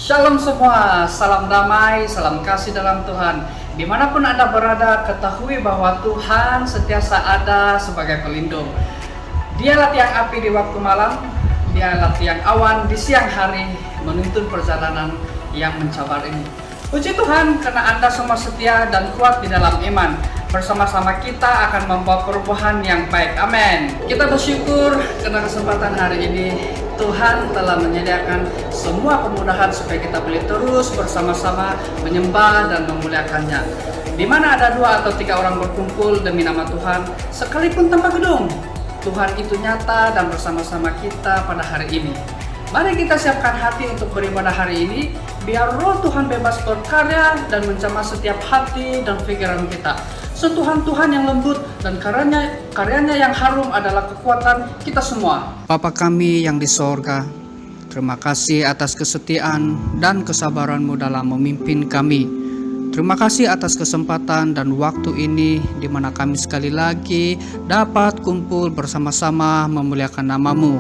Shalom semua, salam damai, salam kasih dalam Tuhan. Dimanapun Anda berada, ketahui bahwa Tuhan sentiasa ada sebagai pelindung. Dialah tiang api di waktu malam, dialah tiang awan di siang hari, menuntun perjalanan yang mencabar ini. Puji Tuhan karena Anda semua setia dan kuat di dalam iman. Bersama-sama kita akan membawa perubahan yang baik. Amin. Kita bersyukur karena kesempatan hari ini Tuhan telah menyediakan semua kemudahan supaya kita boleh terus bersama-sama menyembah dan memuliakannya. Di mana ada 2 atau 3 orang berkumpul demi nama Tuhan, sekalipun tanpa gedung, Tuhan itu nyata dan bersama-sama kita pada hari ini. Mari kita siapkan hati untuk beribadah hari ini, biar roh Tuhan bebas berkarya dan menjamah setiap hati dan pikiran kita. Sentuhan Tuhan yang lembut dan karyanya yang harum adalah kekuatan kita semua. Bapa kami yang di sorga, terima kasih atas kesetiaan dan kesabaran-Mu dalam memimpin kami. Terima kasih atas kesempatan dan waktu ini di mana kami sekali lagi dapat kumpul bersama-sama memuliakan nama-Mu.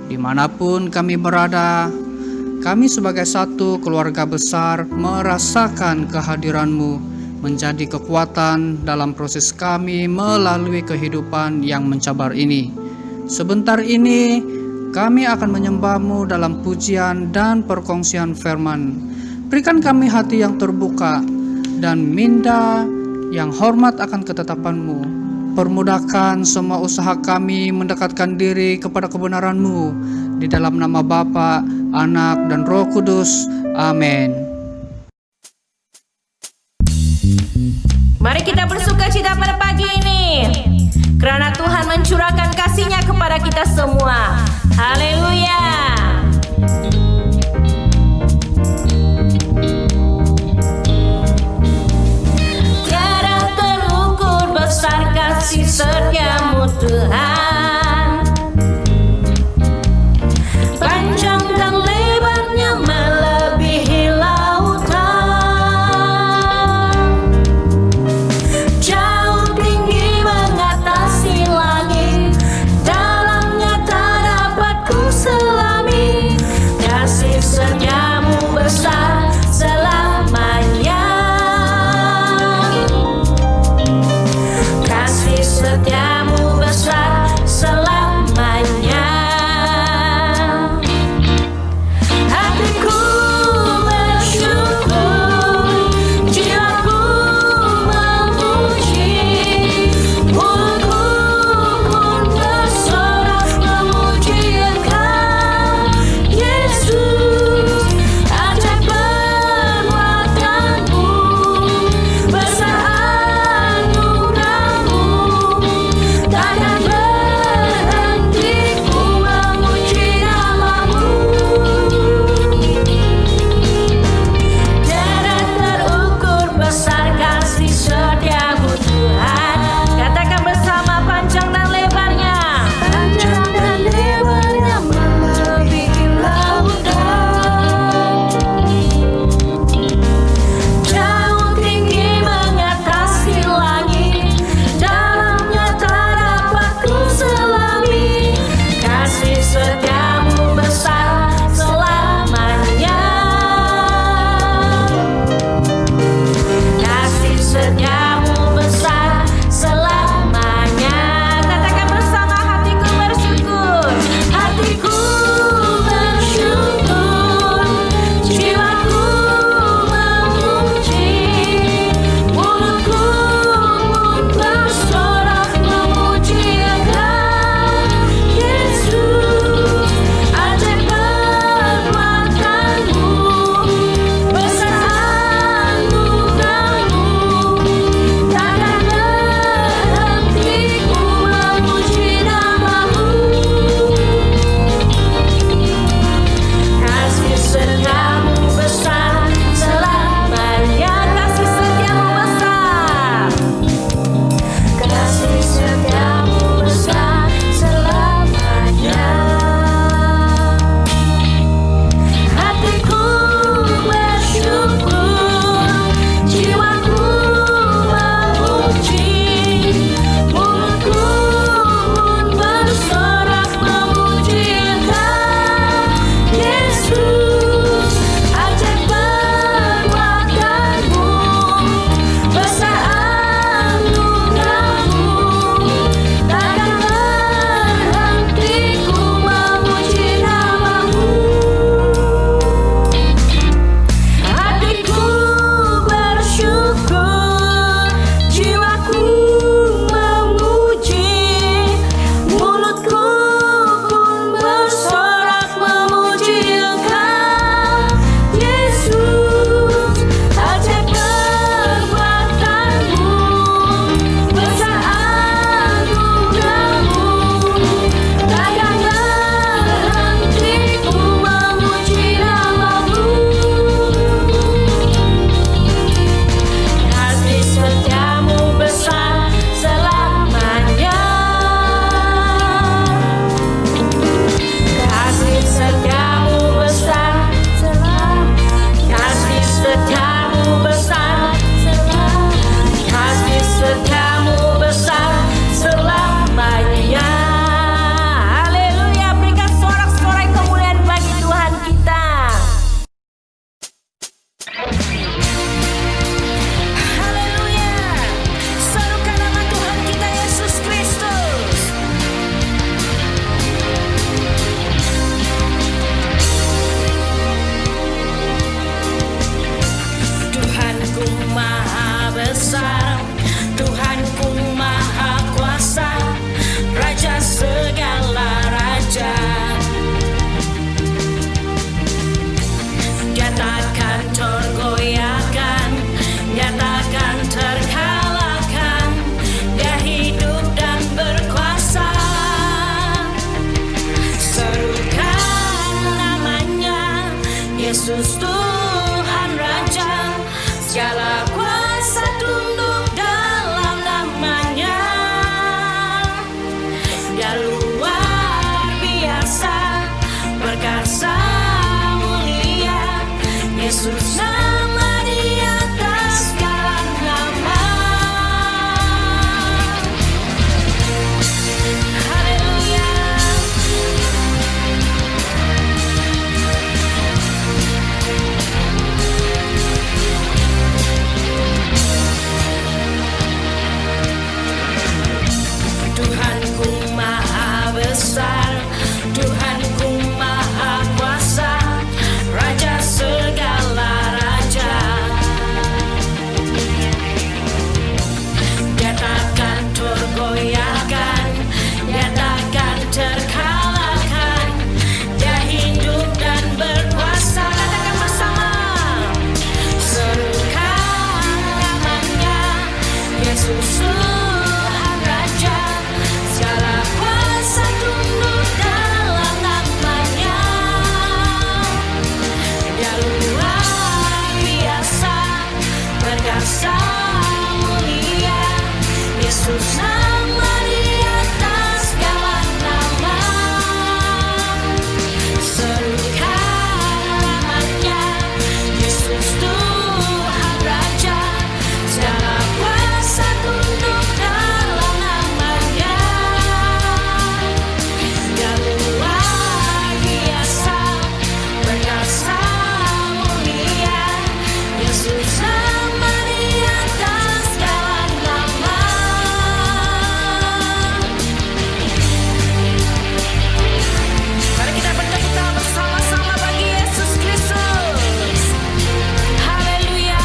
Dimanapun kami berada, kami sebagai satu keluarga besar merasakan kehadiran-Mu menjadi kekuatan dalam proses kami melalui kehidupan yang mencabar ini. Sebentar ini kami akan menyembah-Mu dalam pujian dan perkongsian firman. Berikan kami hati yang terbuka dan minda yang hormat akan ketetapan-Mu. Permudahkan semua usaha kami mendekatkan diri kepada kebenaran-Mu. Di dalam nama Bapa, Anak, dan Roh Kudus. Amin. Mari kita bersukacita pada pagi ini, karena Tuhan mencurahkan kasih-Nya kepada kita semua. Haleluya. Tiada terukur besar kasih setia-Mu Tuhan, panjang dan lebarnya melebihi lautan, jauh tinggi mengatasi langit, dalamnya tak dapat ku selami. Yesus Tuhan Raja, segala kuasa tunduk dalam namanya. Dia luar biasa, perkasa, mulia. Yesus nama di atas segala nama. Haleluya. Tuhanku maha besar, Tuhanku maha kuasa, Raja segala raja. Dia takkan tergoyahkan, dia takkan terkalahkan. Dia hidup dan berkuasa. Katakan bersama, serukan namanya, Yesus Tuhan Raja, segala kuasa tunduk dalam namanya. Dia luar biasa, perkasa, mulia. Yesus nama di atas segala nama. Serukan namanya, Yesus Tuhan Raja, segala kuasa tunduk dalam namanya. Dia luar biasa, perkasa, mulia. Yesus nama di atas segala nama. Mari kita bertepuk tangan bersama-sama bagi Yesus Kristus. Haleluya.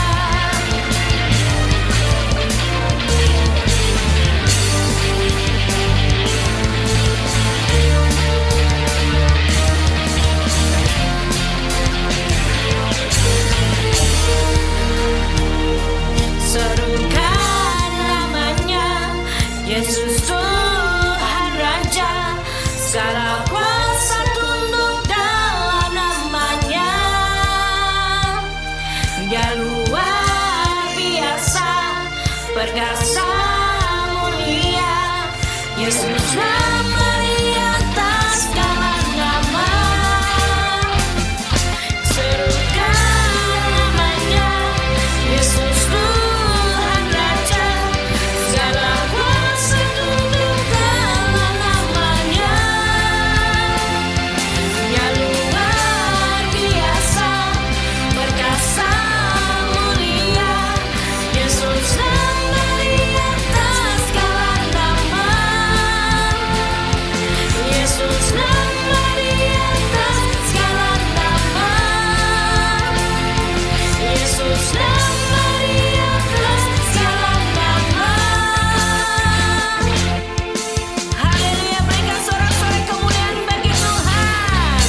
Serukan namanya, Yesus Tuhan Raja, segala kuasa tunduk dalam namanya. Dia luar biasa, perkasa, mulia. Yesus nama di atas segala nama. Serukan namanya, Yesus Tuhan Raja, segala kuasa tunduk dalam namanya. Dia luar biasa, perkasa, mulia. Yesus nama di atas segala nama. Yesus nama di atas segala nama. Yesus nama di atas segala nama. Haleluya, berikan sorak-sorai kemuliaan bagi Tuhan.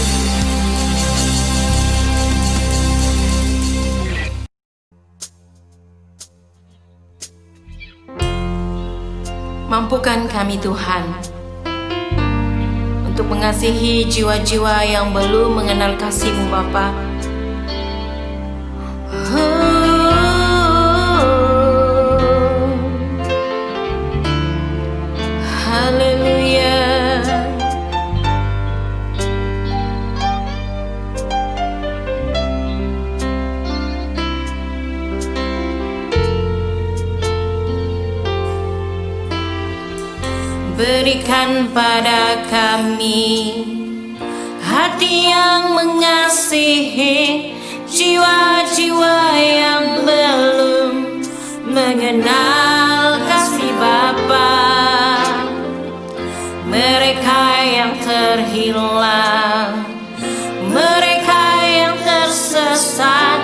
Mampukan kami Tuhan untuk mengasihi jiwa-jiwa yang belum mengenal kasih-Mu Bapa. Haleluya. Berikan pada kami hati yang mengasihi jiwa-jiwa yang belum mengenal kasih Bapa. Mereka yang terhilang, mereka yang tersesat,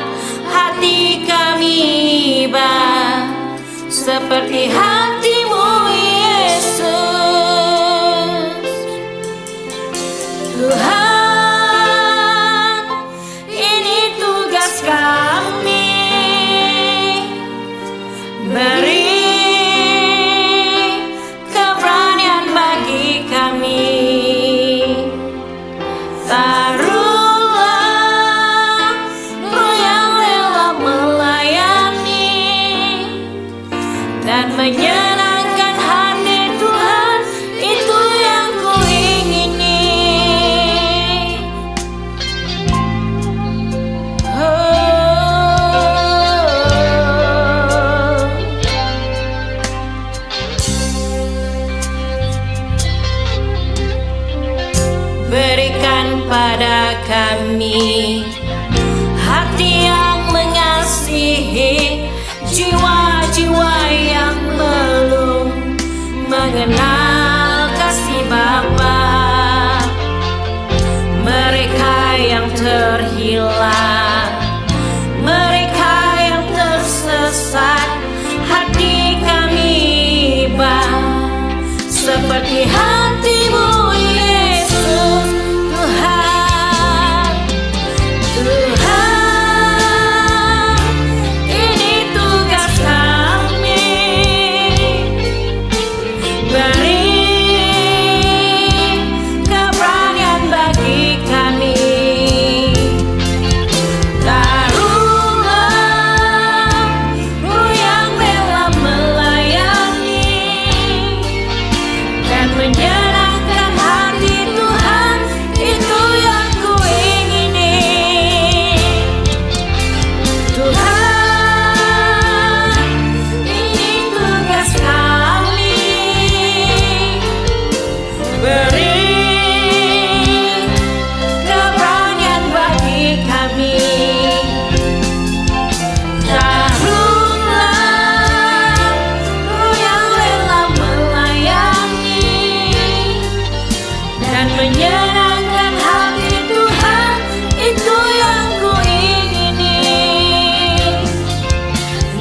hati kami iba seperti hati-Mu Yesus. Tuhan, ini tugas kami. Beri keberanian bagi kami. Taruhlah kami, hati yang mengasihi jiwa-jiwa yang belum mengenal kasih Bapa, mereka yang terhilang, mereka yang tersesat. Hati kami Bapa seperti hati-Mu Yesus. Tuhan, Tuhan, ini tugas kami. Beri keberanian bagi kami. Taruhlah Roh yang rela melayani dan menyenangkan hati Tuhan, itu yang ku ingini. Tuhan, ini tugas kami. Beri keberanian bagi kami. Taruhlah Roh yang rela melayani dan menyenangkan hati Tuhan, itu yang ku ingini.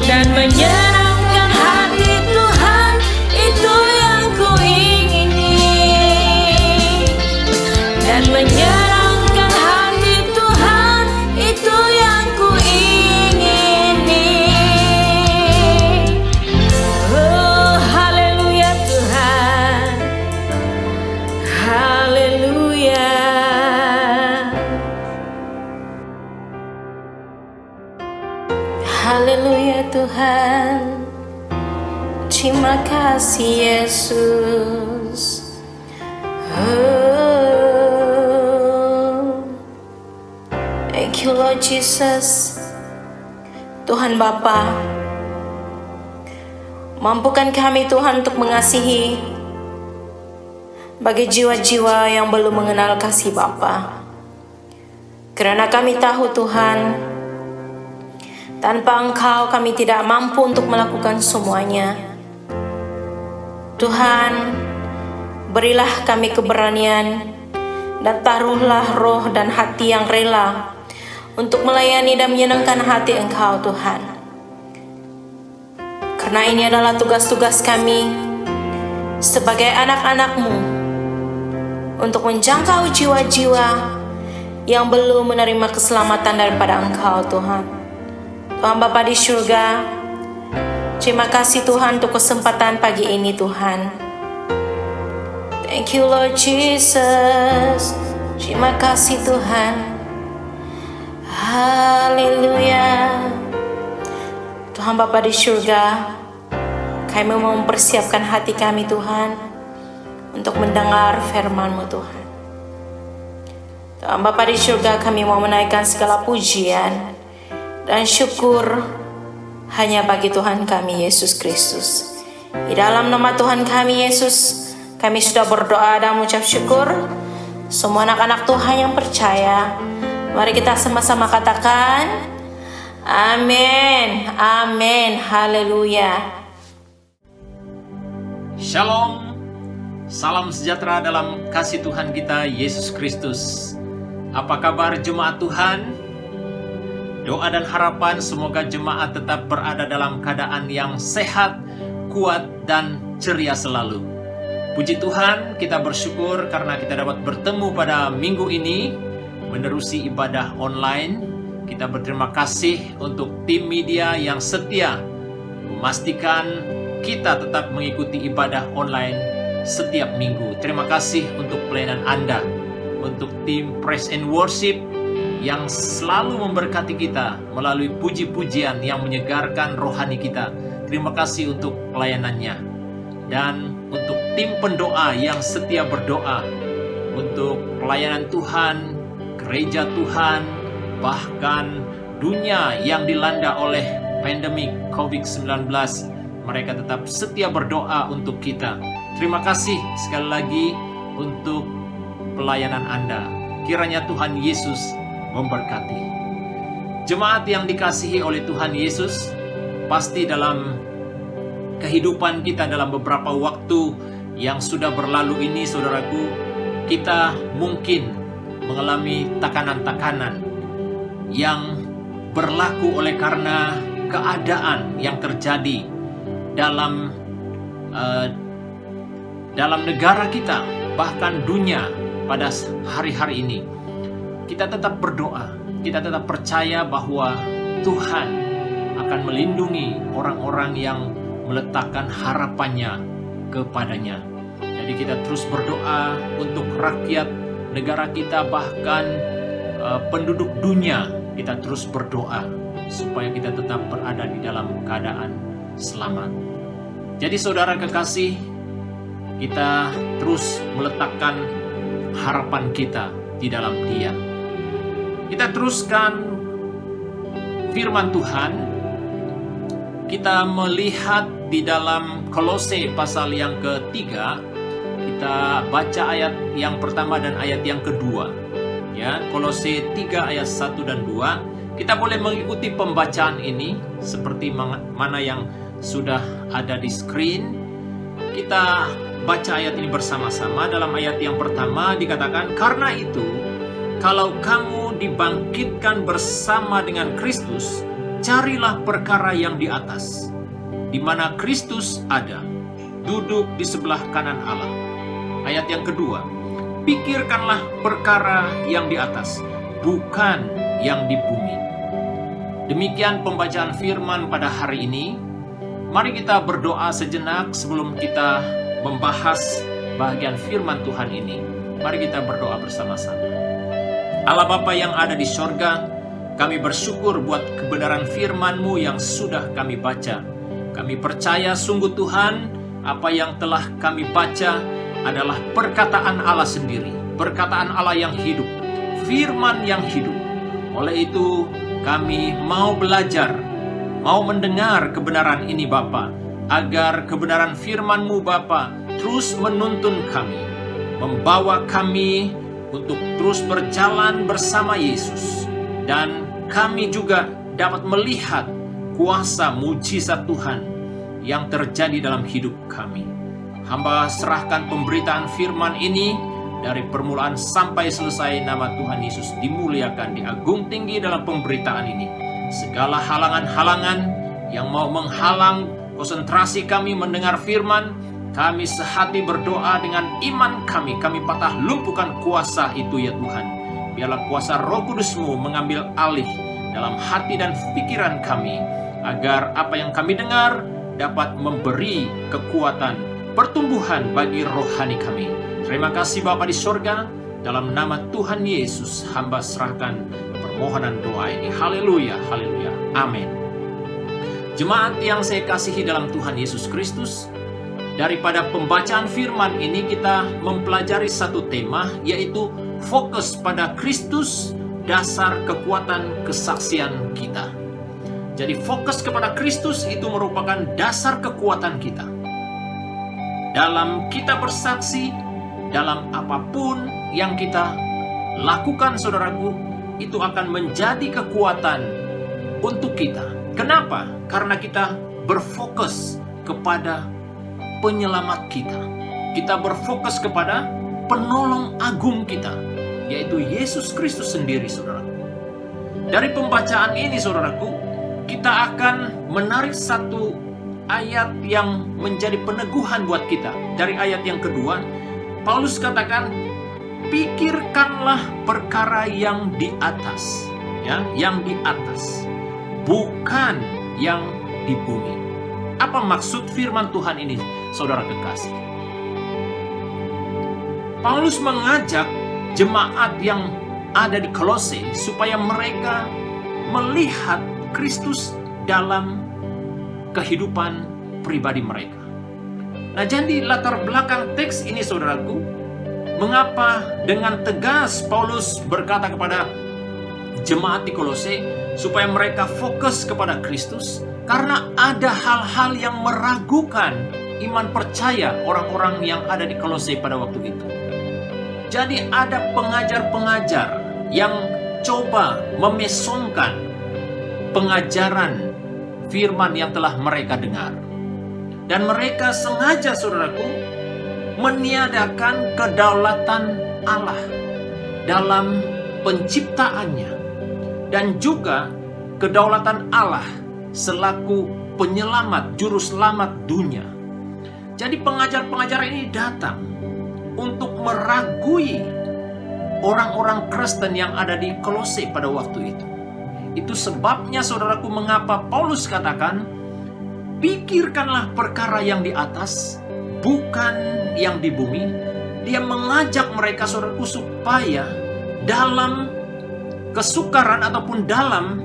Dan menyenangkan hati Tuhan, itu yang ku ingini. Dan menyenangkan hati Tuhan, itu yang ku ingini. Oh, haleluya Tuhan, haleluya. Haleluya Tuhan, terima kasih Yesus. Oh, thank you Lord Jesus. Tuhan Bapa, mampukan kami Tuhan untuk mengasihi bagi jiwa-jiwa yang belum mengenal kasih Bapa. Karena kami tahu Tuhan, tanpa Engkau kami tidak mampu untuk melakukan semuanya. Tuhan, berilah kami keberanian dan taruhlah roh dan hati yang rela untuk melayani dan menyenangkan hati Engkau Tuhan. Karena ini adalah tugas-tugas kami sebagai anak-anak-Mu untuk menjangkau jiwa-jiwa yang belum menerima keselamatan daripada Engkau Tuhan. Tuhan Bapa di surga, terima kasih Tuhan untuk kesempatan pagi ini Tuhan. Thank you Lord Jesus. Terima kasih Tuhan. Haleluya. Tuhan Bapa di surga, kami mau mempersiapkan hati kami Tuhan untuk mendengar firman-Mu Tuhan. Tuhan Bapa di surga, kami mau menaikkan segala pujian dan syukur hanya bagi Tuhan kami Yesus Kristus. Di dalam nama Tuhan kami Yesus, kami sudah berdoa dan mengucap syukur. Semua anak-anak Tuhan yang percaya, mari kita sama-sama katakan amin, amin, haleluya. Shalom, salam sejahtera dalam kasih Tuhan kita Yesus Kristus. Apa kabar jemaat Tuhan? Doa dan harapan semoga jemaat tetap berada dalam keadaan yang sehat, kuat, dan ceria selalu. Puji Tuhan, kita bersyukur karena kita dapat bertemu pada minggu ini menerusi ibadah online. Kita berterima kasih untuk tim media yang setia memastikan kita tetap mengikuti ibadah online setiap minggu. Terima kasih untuk pelayanan Anda, untuk tim Praise and Worship yang selalu memberkati kita melalui puji-pujian yang menyegarkan rohani kita. Terima kasih untuk pelayanannya. Dan untuk tim pendoa yang setia berdoa untuk pelayanan Tuhan, gereja Tuhan, bahkan dunia yang dilanda oleh pandemi COVID-19. Mereka tetap setia berdoa untuk kita. Terima kasih sekali lagi untuk pelayanan Anda. Kiranya Tuhan Yesus memberkati. Jemaat yang dikasihi oleh Tuhan Yesus, pasti dalam kehidupan kita dalam beberapa waktu yang sudah berlalu ini, saudaraku, kita mungkin mengalami tekanan-tekanan yang berlaku oleh karena keadaan yang terjadi dalam negara kita, bahkan dunia pada hari-hari ini. Kita tetap berdoa, kita tetap percaya bahwa Tuhan akan melindungi orang-orang yang meletakkan harapannya kepadanya. Jadi kita terus berdoa untuk rakyat negara kita, bahkan penduduk dunia. Kita terus berdoa supaya kita tetap berada di dalam keadaan selamat. Jadi saudara kekasih, kita terus meletakkan harapan kita di dalam Dia. Kita teruskan firman Tuhan. Kita melihat di dalam Kolose pasal yang ketiga. Kita baca ayat yang pertama dan ayat yang kedua. Ya, Kolose 3 ayat 1 dan 2. Kita boleh mengikuti pembacaan ini seperti mana yang sudah ada di screen. Kita baca ayat ini bersama-sama. Dalam ayat yang pertama dikatakan, "Karena itu, kalau kamu dibangkitkan bersama dengan Kristus, carilah perkara yang di atas, di mana Kristus ada, duduk di sebelah kanan Allah." Ayat yang kedua, "Pikirkanlah perkara yang di atas, bukan yang di bumi." Demikian pembacaan firman pada hari ini. Mari kita berdoa sejenak sebelum kita membahas bagian firman Tuhan ini. Mari kita berdoa bersama-sama. Allah Bapa yang ada di sorga, kami bersyukur buat kebenaran firman-Mu yang sudah kami baca. Kami percaya sungguh Tuhan, apa yang telah kami baca adalah perkataan Allah sendiri, perkataan Allah yang hidup, firman yang hidup. Oleh itu kami mau belajar, mau mendengar kebenaran ini Bapa, agar kebenaran firman-Mu Bapa terus menuntun kami, membawa kami untuk terus berjalan bersama Yesus, dan kami juga dapat melihat kuasa mujizat Tuhan yang terjadi dalam hidup kami. Hamba serahkan pemberitaan firman ini dari permulaan sampai selesai. Nama Tuhan Yesus dimuliakan, diagung tinggi dalam pemberitaan ini. Segala halangan-halangan yang mau menghalang konsentrasi kami mendengar firman, kami sehati berdoa dengan iman kami patah lumpuhkan kuasa itu ya Tuhan. Biarlah kuasa Roh Kudus-Mu mengambil alih dalam hati dan pikiran kami, agar apa yang kami dengar dapat memberi kekuatan pertumbuhan bagi rohani kami. Terima kasih Bapa di sorga, dalam nama Tuhan Yesus hamba serahkan permohonan doa ini. Haleluya, haleluya, amin. Jemaat yang saya kasihi dalam Tuhan Yesus Kristus, daripada pembacaan firman ini kita mempelajari satu tema, yaitu fokus pada Kristus, dasar kekuatan kesaksian kita. Jadi fokus kepada Kristus itu merupakan dasar kekuatan kita. Dalam kita bersaksi, dalam apapun yang kita lakukan saudaraku, itu akan menjadi kekuatan untuk kita. Kenapa? Karena kita berfokus kepada penyelamat kita. Kita berfokus kepada penolong agung kita, yaitu Yesus Kristus sendiri saudaraku. Dari pembacaan ini saudaraku, kita akan menarik satu ayat yang menjadi peneguhan buat kita. Dari ayat yang kedua, Paulus katakan, pikirkanlah perkara yang di atas, ya, yang di atas, bukan yang di bumi. Apa maksud firman Tuhan ini, saudara kekasih? Paulus mengajak jemaat yang ada di Kolose supaya mereka melihat Kristus dalam kehidupan pribadi mereka. Nah, jadi latar belakang teks ini saudaraku, mengapa dengan tegas Paulus berkata kepada jemaat di Kolose supaya mereka fokus kepada Kristus? Karena ada hal-hal yang meragukan iman percaya orang-orang yang ada di Kolose pada waktu itu. Jadi ada pengajar-pengajar yang mencoba memesongkan pengajaran firman yang telah mereka dengar. Dan mereka sengaja, saudaraku, meniadakan kedaulatan Allah dalam penciptaannya, dan juga kedaulatan Allah selaku penyelamat, juru selamat dunia. Jadi pengajar-pengajar ini datang untuk meragui orang-orang Kristen yang ada di Kolose pada waktu itu. Itu sebabnya, saudaraku, mengapa Paulus katakan, pikirkanlah perkara yang di atas, bukan yang di bumi. Dia mengajak mereka, saudaraku, supaya dalam kesukaran ataupun dalam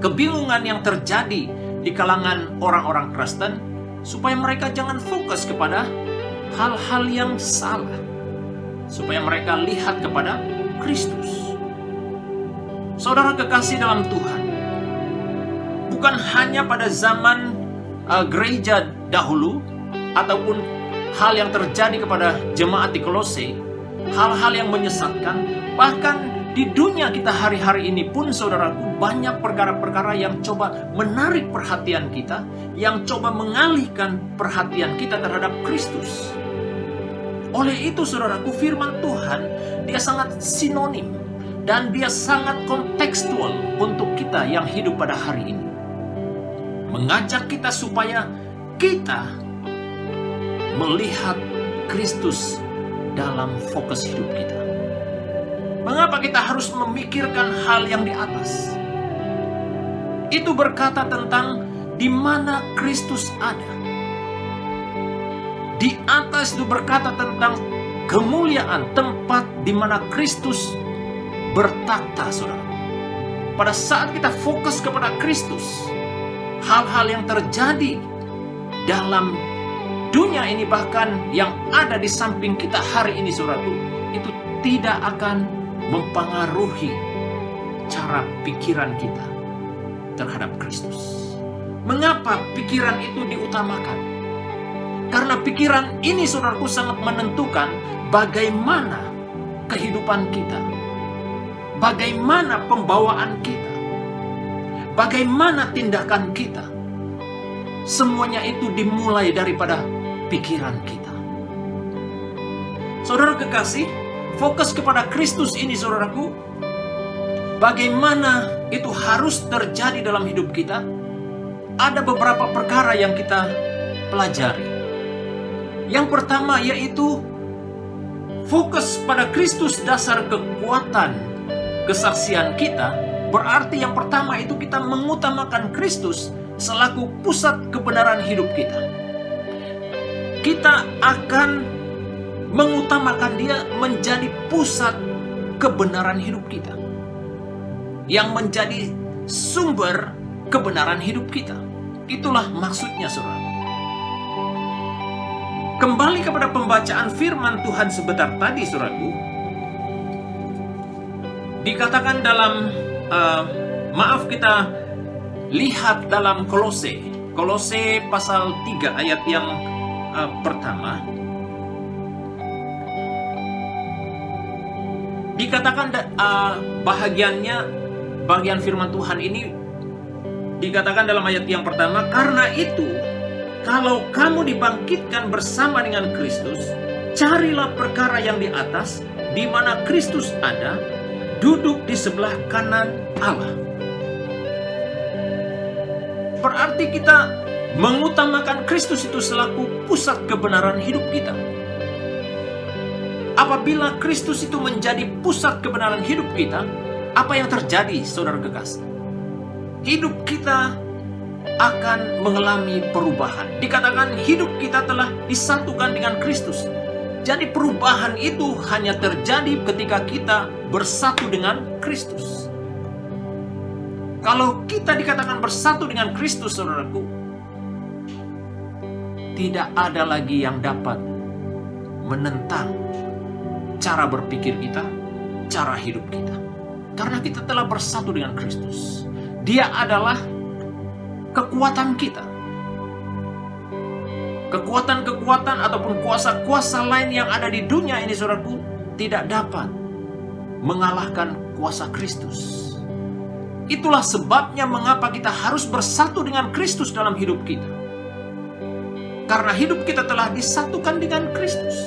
kebingungan yang terjadi di kalangan orang-orang Kristen, supaya mereka jangan fokus kepada hal-hal yang salah, supaya mereka lihat kepada Kristus. Saudara kekasih dalam Tuhan, bukan hanya pada zaman gereja dahulu ataupun hal yang terjadi kepada jemaat di Kolose, hal-hal yang menyesatkan, bahkan di dunia kita hari-hari ini pun, saudaraku, banyak perkara-perkara yang coba menarik perhatian kita, yang coba mengalihkan perhatian kita terhadap Kristus. Oleh itu, saudaraku, firman Tuhan dia sangat sinonim dan dia sangat kontekstual untuk kita yang hidup pada hari ini. Mengajak kita supaya kita melihat Kristus dalam fokus hidup kita. Mengapa kita harus memikirkan hal yang di atas? Itu berkata tentang di mana Kristus ada. Di atas itu berkata tentang kemuliaan, tempat di mana Kristus bertakhta, saudara. Pada saat kita fokus kepada Kristus, hal-hal yang terjadi dalam dunia ini, bahkan yang ada di samping kita hari ini, saudaraku, itu tidak akan mempengaruhi cara pikiran kita terhadap Kristus. Mengapa pikiran itu diutamakan? Karena pikiran ini, saudaraku, sangat menentukan bagaimana kehidupan kita, bagaimana pembawaan kita, bagaimana tindakan kita. Semuanya itu dimulai daripada pikiran kita. Saudara kekasih, fokus kepada Kristus ini, saudaraku, bagaimana itu harus terjadi dalam hidup kita. Ada beberapa perkara yang kita pelajari. Yang pertama yaitu fokus pada Kristus dasar kekuatan kesaksian kita. Berarti yang pertama itu kita mengutamakan Kristus selaku pusat kebenaran hidup kita. Kita akan mengutamakan dia menjadi pusat kebenaran hidup kita, yang menjadi sumber kebenaran hidup kita. Itulah maksudnya, saudara. Kembali kepada pembacaan firman Tuhan sebentar tadi, saudaraku. Dikatakan dalam kita lihat dalam Kolose pasal 3 ayat yang pertama. Dikatakan bagian firman Tuhan ini dikatakan dalam ayat yang pertama, karena itu kalau kamu dibangkitkan bersama dengan Kristus, carilah perkara yang di atas, di mana Kristus ada, duduk di sebelah kanan Allah. Berarti kita mengutamakan Kristus itu selaku pusat kebenaran hidup kita. Apabila Kristus itu menjadi pusat kebenaran hidup kita, apa yang terjadi, saudara kekasih? Hidup kita akan mengalami perubahan. Dikatakan hidup kita telah disatukan dengan Kristus. Jadi perubahan itu hanya terjadi ketika kita bersatu dengan Kristus. Kalau kita dikatakan bersatu dengan Kristus, saudaraku, tidak ada lagi yang dapat menentang cara berpikir kita, cara hidup kita. Karena kita telah bersatu dengan Kristus. Dia adalah kekuatan kita. Kekuatan-kekuatan ataupun kuasa-kuasa lain yang ada di dunia ini, saudaraku, tidak dapat mengalahkan kuasa Kristus. Itulah sebabnya mengapa kita harus bersatu dengan Kristus dalam hidup kita. Karena hidup kita telah disatukan dengan Kristus.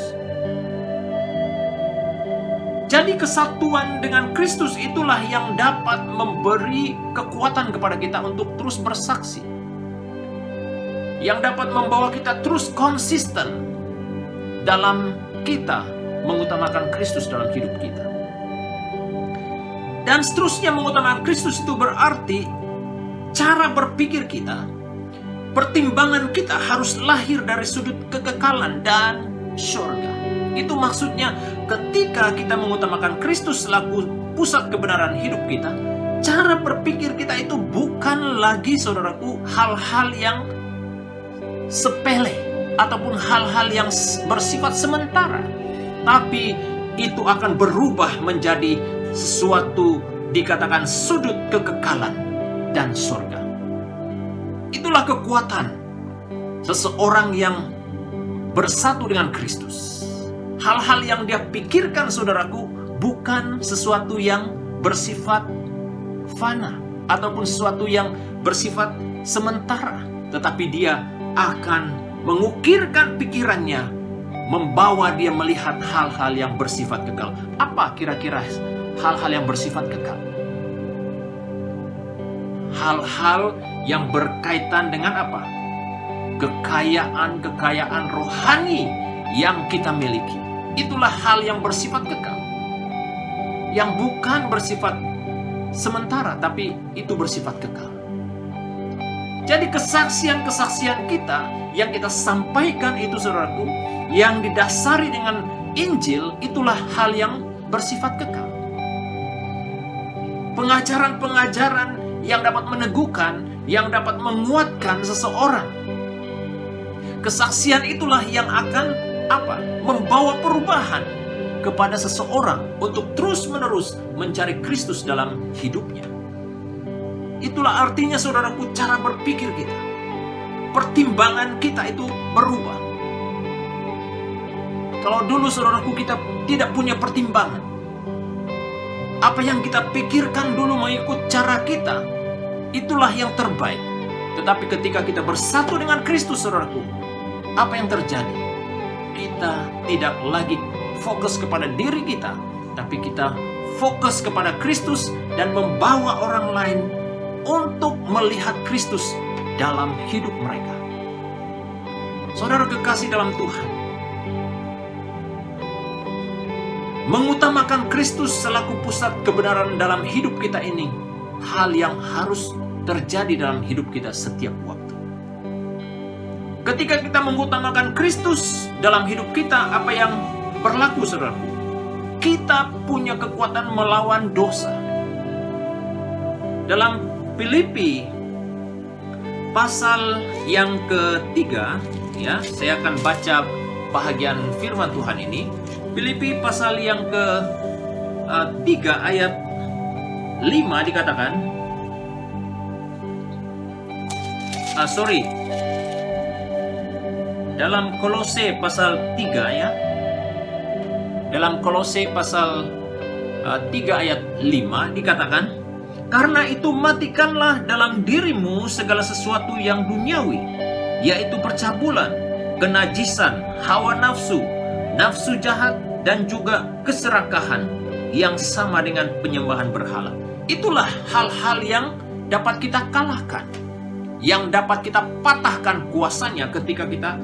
Jadi kesatuan dengan Kristus itulah yang dapat memberi kekuatan kepada kita untuk terus bersaksi. Yang dapat membawa kita terus konsisten dalam kita mengutamakan Kristus dalam hidup kita. Dan seterusnya mengutamakan Kristus itu berarti cara berpikir kita, pertimbangan kita harus lahir dari sudut kekekalan dan syurga. Itu maksudnya ketika kita mengutamakan Kristus selaku pusat kebenaran hidup kita, cara berpikir kita itu bukan lagi, saudaraku, hal-hal yang sepele ataupun hal-hal yang bersifat sementara, tapi itu akan berubah menjadi sesuatu dikatakan sudut kekekalan dan surga. Itulah kekuatan seseorang yang bersatu dengan Kristus. Hal-hal yang dia pikirkan, saudaraku, bukan sesuatu yang bersifat fana ataupun sesuatu yang bersifat sementara, tetapi dia akan mengukirkan pikirannya, membawa dia melihat hal-hal yang bersifat kekal. Apa kira-kira hal-hal yang bersifat kekal? Hal-hal yang berkaitan dengan apa? Kekayaan rohani yang kita miliki. Itulah hal yang bersifat kekal. Yang bukan bersifat sementara, tapi itu bersifat kekal. Jadi kesaksian-kesaksian kita yang kita sampaikan itu, saudaraku, yang didasari dengan Injil, itulah hal yang bersifat kekal. Pengajaran-pengajaran yang dapat meneguhkan, yang dapat menguatkan seseorang. Kesaksian itulah yang akan apa? Membawa perubahan kepada seseorang untuk terus-menerus mencari Kristus dalam hidupnya. Itulah artinya, saudaraku, cara berpikir kita. Pertimbangan kita itu berubah. Kalau dulu, saudaraku, kita tidak punya pertimbangan. Apa yang kita pikirkan dulu mengikut cara kita, itulah yang terbaik. Tetapi ketika kita bersatu dengan Kristus, saudaraku, apa yang terjadi? Kita tidak lagi fokus kepada diri kita, tapi kita fokus kepada Kristus dan membawa orang lain untuk melihat Kristus dalam hidup mereka. Saudara kekasih dalam Tuhan, mengutamakan Kristus selaku pusat kebenaran dalam hidup kita ini hal yang harus terjadi dalam hidup kita setiap waktu. Ketika kita mengutamakan Kristus dalam hidup kita, apa yang berlaku, saudaraku? Kita punya kekuatan melawan dosa. Dalam Filipi pasal yang ketiga, ya, saya akan baca bahagian firman Tuhan ini. Filipi pasal yang ke-3 ayat 5 dikatakan, dalam Kolose pasal 3 ya. Dalam Kolose pasal 3 ayat 5 dikatakan, karena itu matikanlah dalam dirimu segala sesuatu yang duniawi, yaitu percabulan, kenajisan, hawa nafsu, nafsu jahat, dan juga keserakahan yang sama dengan penyembahan berhala. Itulah hal-hal yang dapat kita kalahkan, yang dapat kita patahkan kuasanya ketika kita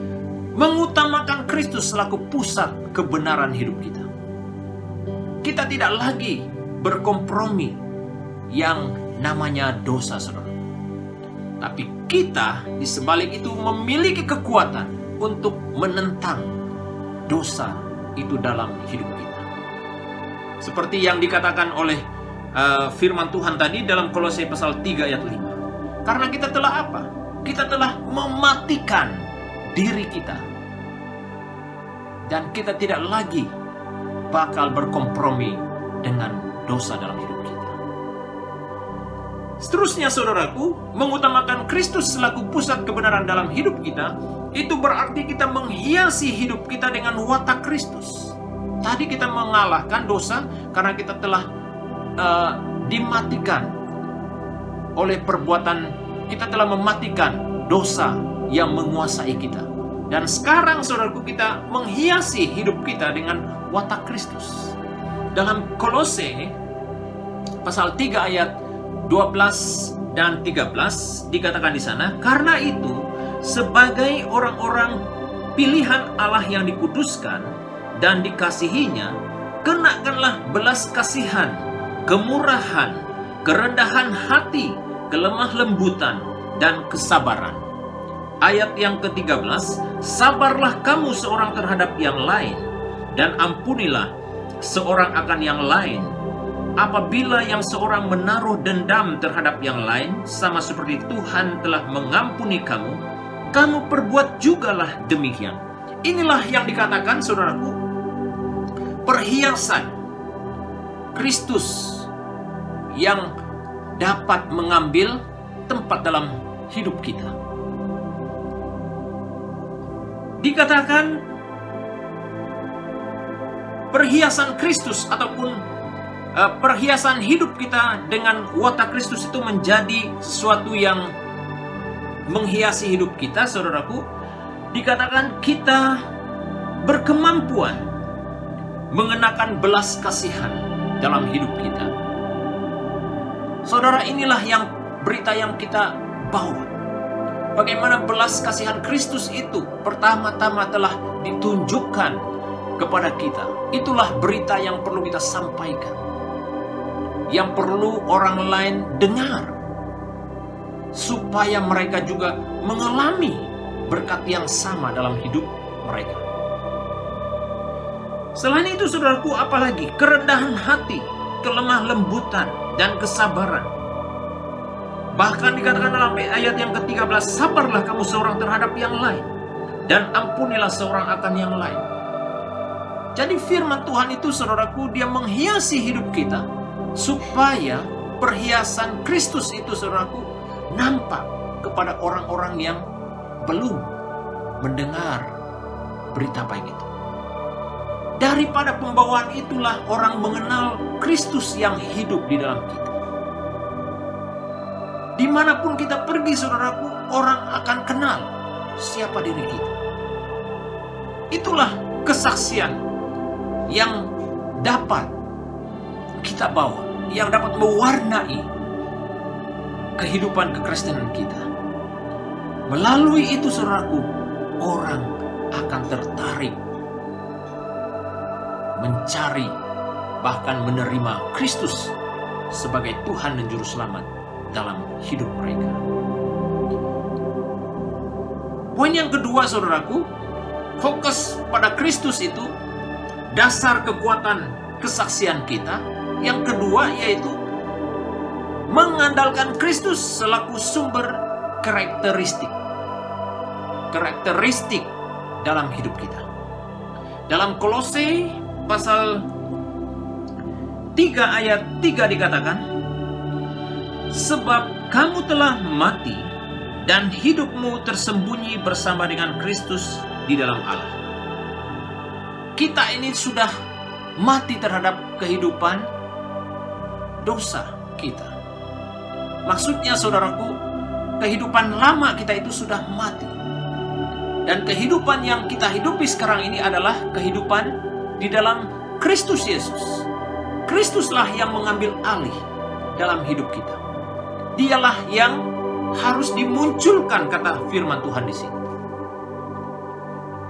mengutamakan Kristus selaku pusat kebenaran hidup kita. Kita tidak lagi berkompromi yang namanya dosa, saudara. Tapi kita di sebalik itu memiliki kekuatan untuk menentang dosa itu dalam hidup kita. Seperti yang dikatakan oleh firman Tuhan tadi dalam Kolose pasal 3 ayat 5. Karena kita telah apa? Kita telah mematikan diri kita. Dan kita tidak lagi bakal berkompromi dengan dosa dalam hidup kita. Seterusnya, saudaraku, mengutamakan Kristus selaku pusat kebenaran dalam hidup kita, itu berarti kita menghiasi hidup kita dengan watak Kristus. Tadi kita mengalahkan dosa karena kita telah dimatikan oleh perbuatan, kita telah mematikan dosa yang menguasai kita. Dan sekarang saudaraku, kita menghiasi hidup kita dengan watak Kristus. Dalam Kolose pasal 3 ayat 12 dan 13 dikatakan di sana, karena itu sebagai orang-orang pilihan Allah yang dikuduskan dan dikasihinya, kenakanlah belas kasihan, kemurahan, kerendahan hati, kelemah lembutan, dan kesabaran. Ayat yang ke-13, sabarlah kamu seorang terhadap yang lain, dan ampunilah seorang akan yang lain. Apabila yang seorang menaruh dendam terhadap yang lain, sama seperti Tuhan telah mengampuni kamu, kamu perbuat jugalah demikian. Inilah yang dikatakan, saudaraku, perhiasan Kristus yang dapat mengambil tempat dalam hidup kita. Dikatakan perhiasan Kristus ataupun perhiasan hidup kita dengan watak Kristus itu menjadi sesuatu yang menghiasi hidup kita, saudaraku. Dikatakan kita berkemampuan mengenakan belas kasihan dalam hidup kita. Saudara, inilah yang berita yang kita bawa. Bagaimana belas kasihan Kristus itu pertama-tama telah ditunjukkan kepada kita. Itulah berita yang perlu kita sampaikan, yang perlu orang lain dengar, supaya mereka juga mengalami berkat yang sama dalam hidup mereka. Selain itu, saudaraku, apalagi kerendahan hati, kelemah lembutan, dan kesabaran. Bahkan dikatakan dalam ayat yang ke-13, sabarlah kamu seorang terhadap yang lain, dan ampunilah seorang akan yang lain. Jadi firman Tuhan itu, saudaraku, dia menghiasi hidup kita, supaya perhiasan Kristus itu, saudaraku, nampak kepada orang-orang yang belum mendengar berita baik itu. Daripada pembawaan itulah orang mengenal Kristus yang hidup di dalam kita. Dimanapun kita pergi, saudaraku, orang akan kenal siapa diri kita. Itulah kesaksian yang dapat kita bawa, yang dapat mewarnai kehidupan kekristenan kita. Melalui itu, saudaraku, orang akan tertarik mencari, bahkan menerima Kristus sebagai Tuhan dan Juru Selamat dalam hidup mereka. Poin yang kedua, saudaraku, fokus pada Kristus itu dasar kekuatan kesaksian kita. Yang kedua yaitu mengandalkan Kristus selaku sumber karakteristik dalam hidup kita. Dalam Kolose pasal 3 ayat 3 dikatakan, sebab kamu telah mati dan hidupmu tersembunyi bersama dengan Kristus di dalam Allah. Kita ini sudah mati terhadap kehidupan dosa kita. Maksudnya, saudaraku, kehidupan lama kita itu sudah mati. Dan kehidupan yang kita hidupi sekarang ini adalah kehidupan di dalam Kristus Yesus. Kristuslah yang mengambil alih dalam hidup kita. Dialah yang harus dimunculkan, kata firman Tuhan di sini.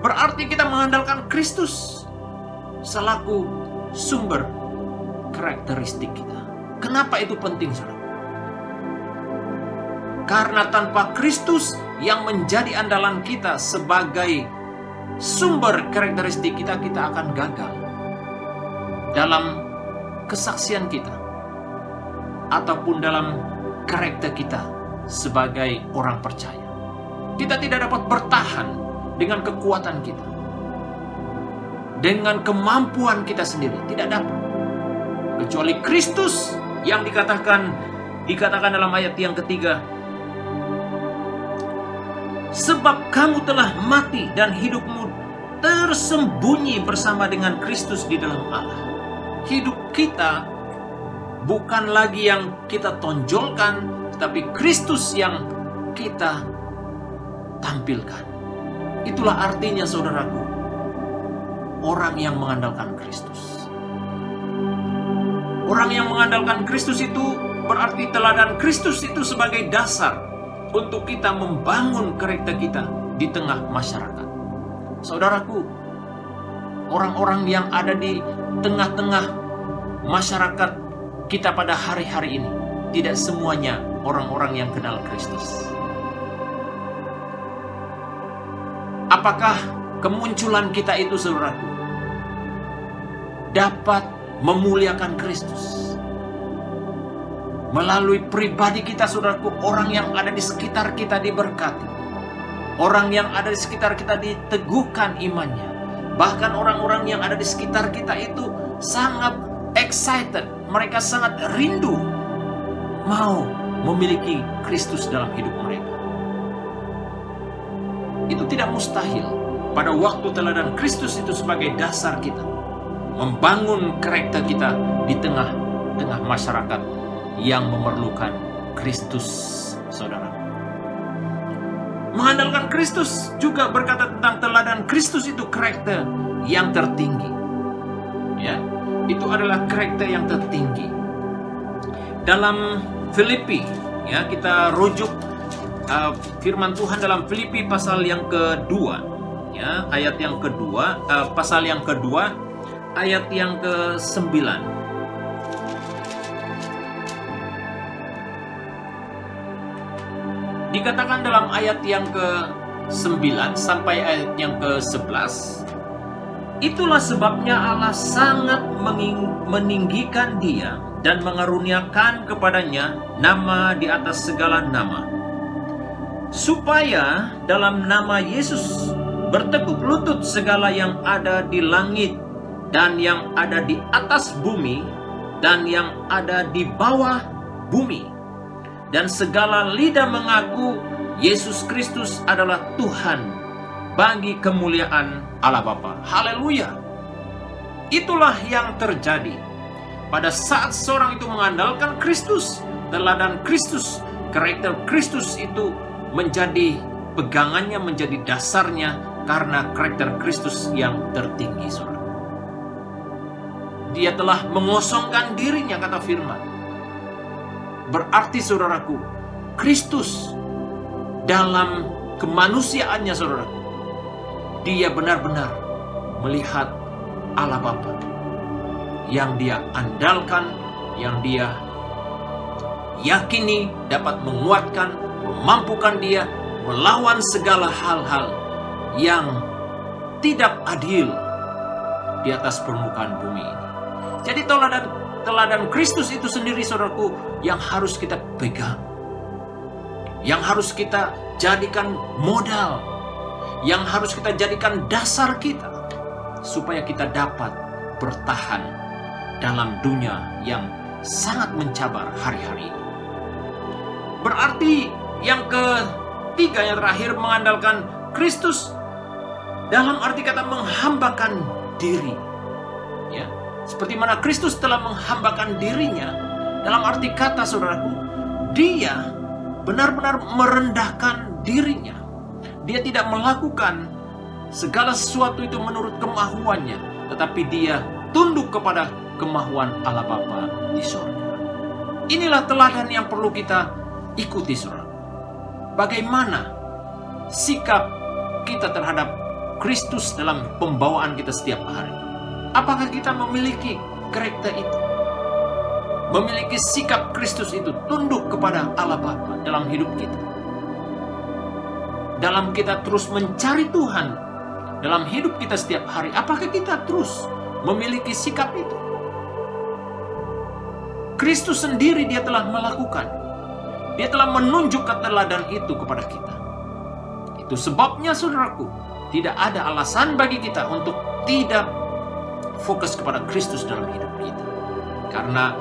Berarti kita mengandalkan Kristus selaku sumber karakteristik kita. Kenapa itu penting, saudara? Karena tanpa Kristus yang menjadi andalan kita sebagai sumber karakteristik kita, kita akan gagal dalam kesaksian kita ataupun dalam karakter kita sebagai orang percaya. Kita tidak dapat bertahan dengan kekuatan kita, dengan kemampuan kita sendiri, tidak dapat. Kecuali Kristus yang dikatakan dalam ayat yang ketiga, sebab kamu telah mati dan hidupmu tersembunyi bersama dengan Kristus di dalam Allah. Hidup kita bukan lagi yang kita tonjolkan, tapi Kristus yang kita tampilkan. Itulah artinya saudaraku, orang yang mengandalkan Kristus. Orang yang mengandalkan Kristus itu berarti teladan Kristus itu sebagai dasar untuk kita membangun karakter kita di tengah masyarakat. Saudaraku, orang-orang yang ada di tengah-tengah masyarakat kita pada hari-hari ini tidak semuanya orang-orang yang kenal Kristus. Apakah kemunculan kita itu, saudaraku, dapat memuliakan Kristus? Melalui pribadi kita, saudaraku, orang yang ada di sekitar kita diberkati. Orang yang ada di sekitar kita diteguhkan imannya. Bahkan orang-orang yang ada di sekitar kita itu sangat excited. Mereka sangat rindu mau memiliki Kristus dalam hidup mereka. Itu tidak mustahil pada waktu teladan Kristus itu sebagai dasar kita membangun karakter kita di tengah-tengah masyarakat yang memerlukan Kristus, saudara. Mengandalkan Kristus juga berkata tentang teladan Kristus itu karakter yang tertinggi. Ya, itu adalah karakter yang tertinggi. Dalam Filipi, ya, kita rujuk firman Tuhan dalam Filipi pasal yang kedua, ya, ayat yang kedua, pasal yang kedua, ayat yang ke-9. Dikatakan dalam ayat yang ke-9 sampai ayat yang ke-11, itulah sebabnya Allah sangat meninggikan dia dan mengaruniakan kepadanya nama di atas segala nama, supaya dalam nama Yesus bertekuk lutut segala yang ada di langit dan yang ada di atas bumi dan yang ada di bawah bumi, dan segala lidah mengaku Yesus Kristus adalah Tuhan bagi kemuliaan Allah Bapa. Haleluya. Itulah yang terjadi pada saat seorang itu mengandalkan Kristus, teladan Kristus, karakter Kristus itu menjadi pegangannya, menjadi dasarnya karena karakter Kristus yang tertinggi, saudara. Dia telah mengosongkan dirinya, kata firman. Berarti, saudaraku, Kristus dalam kemanusiaannya, saudaraku, dia benar-benar melihat Allah Bapa yang dia andalkan, yang dia yakini dapat menguatkan, memampukan dia melawan segala hal-hal yang tidak adil di atas permukaan bumi ini. Jadi teladan Kristus itu sendiri, saudaraku, yang harus kita pegang, yang harus kita jadikan modal, yang harus kita jadikan dasar kita, supaya kita dapat bertahan dalam dunia yang sangat mencabar hari-hari ini. Berarti yang ketiga, yang terakhir, mengandalkan Kristus dalam arti kata menghambakan diri, ya, seperti mana Kristus telah menghambakan dirinya. Dalam arti kata, saudaraku, dia benar-benar merendahkan dirinya. Dia tidak melakukan segala sesuatu itu menurut kemahuannya, tetapi dia tunduk kepada kemahuan Allah Bapa di sorga. Inilah teladan yang perlu kita ikuti, saudara. Bagaimana sikap kita terhadap Kristus dalam pembawaan kita setiap hari? Apakah kita memiliki karakter itu? Memiliki sikap Kristus itu, tunduk kepada Allah Bapa dalam hidup kita? Dalam kita terus mencari Tuhan dalam hidup kita setiap hari, apakah kita terus memiliki sikap itu? Kristus sendiri dia telah melakukan. Dia telah menunjuk teladan itu kepada kita. Itu sebabnya, saudaraku, tidak ada alasan bagi kita untuk tidak fokus kepada Kristus dalam hidup kita. Karena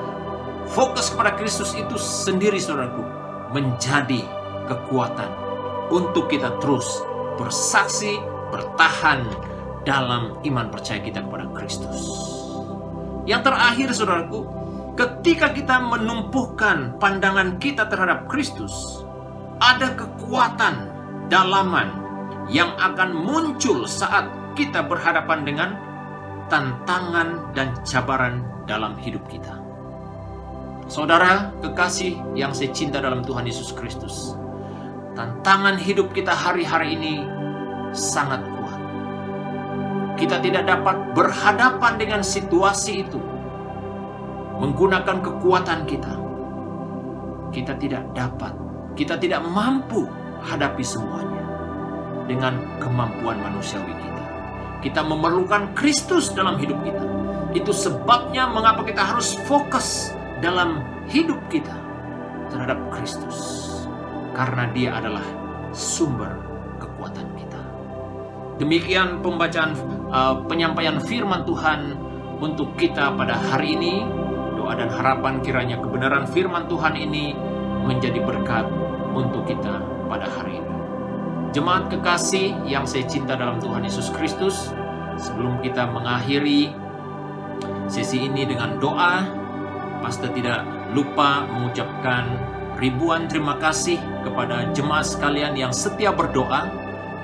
fokus kepada Kristus itu sendiri, saudaraku, menjadi kekuatan untuk kita terus bersaksi, bertahan dalam iman percaya kita kepada Kristus. Yang terakhir, saudaraku, ketika kita menumpuhkan pandangan kita terhadap Kristus, ada kekuatan dalaman yang akan muncul saat kita berhadapan dengan tantangan dan cabaran dalam hidup kita. Saudara kekasih yang saya cinta dalam Tuhan Yesus Kristus, tantangan hidup kita hari-hari ini sangat kuat. Kita tidak dapat berhadapan dengan situasi itu menggunakan kekuatan kita. Kita tidak mampu hadapi semuanya dengan kemampuan manusiawi kita. Kita memerlukan Kristus dalam hidup kita. Itu sebabnya mengapa kita harus fokus dalam hidup kita terhadap Kristus, karena Dia adalah sumber kekuatan kita. Demikian penyampaian firman Tuhan untuk kita pada hari ini. Doa dan harapan kiranya kebenaran firman Tuhan ini menjadi berkat untuk kita pada hari ini. Jemaat kekasih yang saya cinta dalam Tuhan Yesus Kristus, sebelum kita mengakhiri sesi ini dengan doa, Pastor tidak lupa mengucapkan ribuan terima kasih kepada jemaat sekalian yang setia berdoa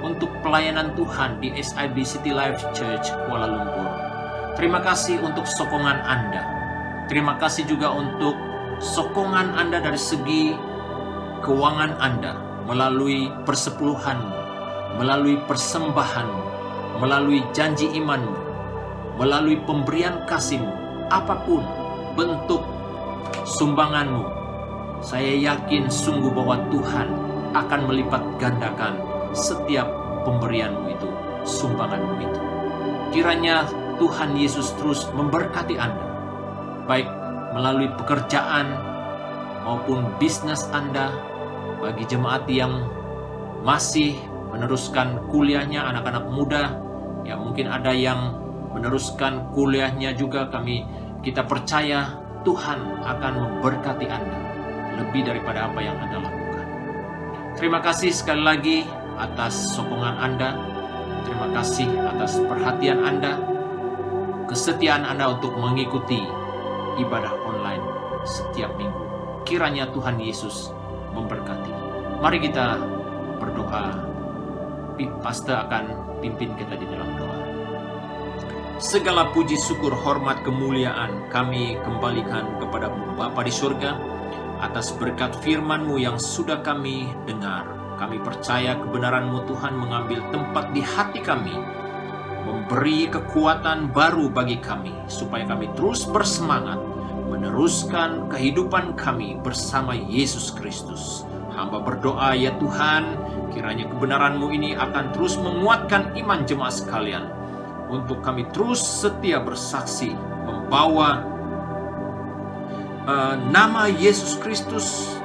untuk pelayanan Tuhan di SIB City Life Church Kuala Lumpur. Terima kasih untuk sokongan Anda. Terima kasih juga untuk sokongan Anda dari segi keuangan Anda, melalui persepuluhanmu, melalui persembahanmu, melalui janji imanmu, melalui pemberian kasihmu, apapun bentuk sumbanganmu, saya yakin sungguh bahwa Tuhan akan melipat gandakan setiap pemberianmu itu, sumbanganmu itu. Kiranya Tuhan Yesus terus memberkati Anda, baik melalui pekerjaan maupun bisnis Anda. Bagi jemaat yang masih meneruskan kuliahnya, anak-anak muda, ya mungkin ada yang meneruskan kuliahnya juga, kita percaya Tuhan akan memberkati Anda lebih daripada apa yang Anda lakukan. Terima kasih sekali lagi atas sokongan Anda. Terima kasih atas perhatian Anda, kesetiaan Anda untuk mengikuti ibadah online setiap minggu. Kiranya Tuhan Yesus memberkati. Mari kita berdoa. Pastor akan pimpin kita di dalam doa. Segala puji, syukur, hormat, kemuliaan kami kembalikan kepada Bapa di surga atas berkat firman-Mu yang sudah kami dengar. Kami percaya kebenaran-Mu Tuhan mengambil tempat di hati kami, memberi kekuatan baru bagi kami, supaya kami terus bersemangat meneruskan kehidupan kami bersama Yesus Kristus. Hamba berdoa ya Tuhan, kiranya kebenaran-Mu ini akan terus menguatkan iman jemaat sekalian, untuk kami terus setia bersaksi, membawa nama Yesus Kristus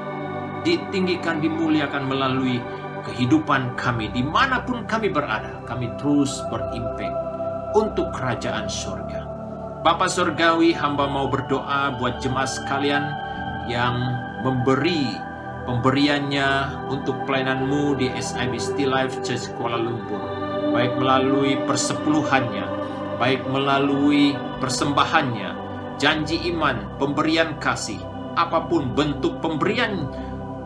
ditinggikan, dimuliakan melalui kehidupan kami. Dimanapun kami berada, kami terus berimpact untuk kerajaan surga. Bapa Surgawi, hamba mau berdoa buat jemaat sekalian yang memberi pemberiannya untuk pelayanan-Mu di SIB City Life Church Kuala Lumpur, baik melalui persepuluhannya, baik melalui persembahannya, janji iman, pemberian kasih, apapun bentuk pemberian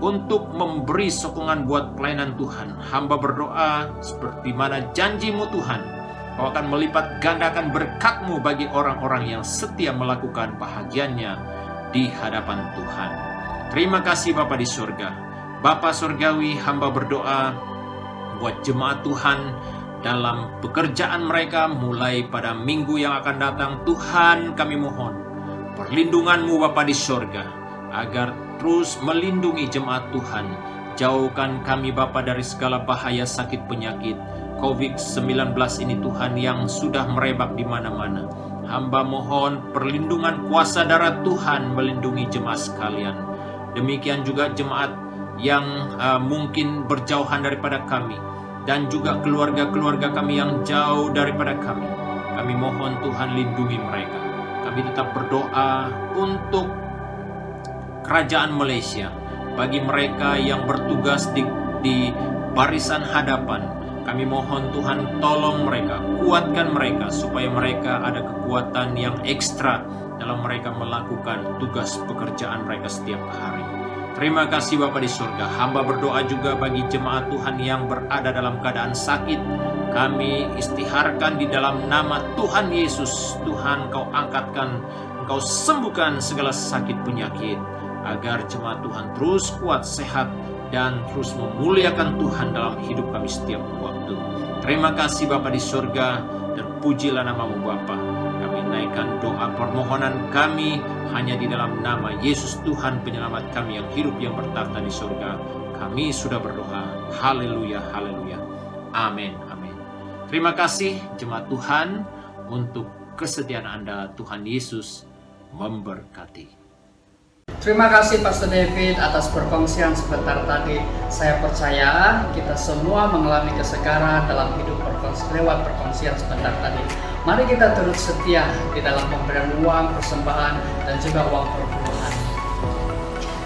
untuk memberi sokongan buat pelayanan Tuhan. Hamba berdoa seperti mana janji-Mu Tuhan, Kau akan melipat gandakan berkat-Mu bagi orang-orang yang setia melakukan bahagiannya di hadapan Tuhan. Terima kasih Bapa di surga. Bapa Surgawi, hamba berdoa buat jemaat Tuhan dalam pekerjaan mereka mulai pada minggu yang akan datang. Tuhan, kami mohon perlindungan-Mu Bapa di surga, agar terus melindungi jemaat Tuhan. Jauhkan kami Bapa dari segala bahaya sakit penyakit COVID-19 ini Tuhan, yang sudah merebak di mana-mana. Hamba mohon perlindungan kuasa darah Tuhan melindungi jemaat sekalian. Demikian juga jemaat yang mungkin berjauhan daripada kami, dan juga keluarga-keluarga kami yang jauh daripada kami. Kami mohon Tuhan lindungi mereka. Kami tetap berdoa untuk kerajaan Malaysia, bagi mereka yang bertugas di barisan hadapan. Kami mohon Tuhan tolong mereka, kuatkan mereka, supaya mereka ada kekuatan yang ekstra dalam mereka melakukan tugas pekerjaan mereka setiap hari. Terima kasih Bapa di surga. Hamba berdoa juga bagi jemaat Tuhan yang berada dalam keadaan sakit. Kami istiharkan di dalam nama Tuhan Yesus. Tuhan, Kau angkatkan, Engkau sembuhkan segala sakit penyakit, agar jemaat Tuhan terus kuat, sehat, dan terus memuliakan Tuhan dalam hidup kami setiap waktu. Terima kasih Bapa di surga, terpujilah namamu Bapa. Kami naikkan doa permohonan kami hanya di dalam nama Yesus Tuhan penyelamat kami yang hidup yang bertahta di surga. Kami sudah berdoa. Haleluya, haleluya. Amin, amin. Terima kasih jemaat Tuhan untuk kesetiaan Anda. Tuhan Yesus memberkati. Terima kasih Pastor David atas perkongsian sebentar tadi. Saya percaya kita semua mengalami kesegaran dalam hidup lewat perkongsian sebentar tadi. Mari kita turut setia di dalam pemberian uang, persembahan, dan juga uang perpuluhan.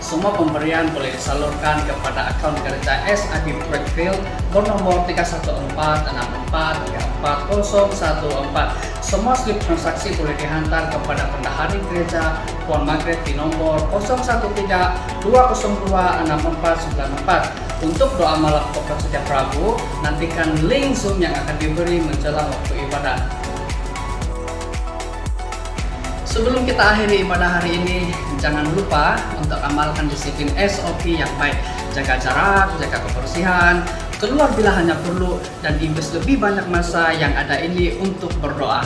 Semua pemberian boleh disalurkan kepada akun gereja SIB Brookfield bernomor 31464344014. Semua slip transaksi boleh dihantar kepada Bendahari Gereja Puan Margaret di nomor 0132026494. Untuk doa malam pokok setiap Rabu, nantikan link Zoom yang akan diberi menjelang waktu ibadah. Sebelum kita akhiri ibadah hari ini, jangan lupa untuk amalkan disiplin SOP yang baik. Jaga jarak, jaga kebersihan, keluar bila hanya perlu, dan invest lebih banyak masa yang ada ini untuk berdoa.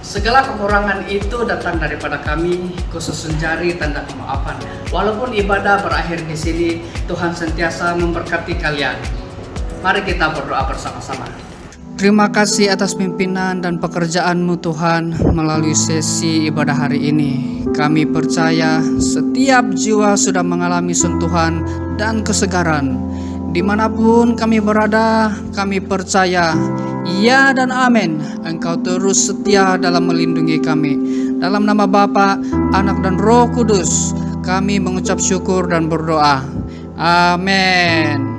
Segala kekurangan itu datang daripada kami, khusus menjari tanda kemaafan. Walaupun ibadah berakhir di sini, Tuhan sentiasa memberkati kalian. Mari kita berdoa bersama-sama. Terima kasih atas pimpinan dan pekerjaan-Mu Tuhan melalui sesi ibadah hari ini. Kami percaya setiap jiwa sudah mengalami sentuhan dan kesegaran. Dimanapun kami berada, kami percaya, ya dan amin, Engkau terus setia dalam melindungi kami. Dalam nama Bapa, Anak dan Roh Kudus, kami mengucap syukur dan berdoa. Amin.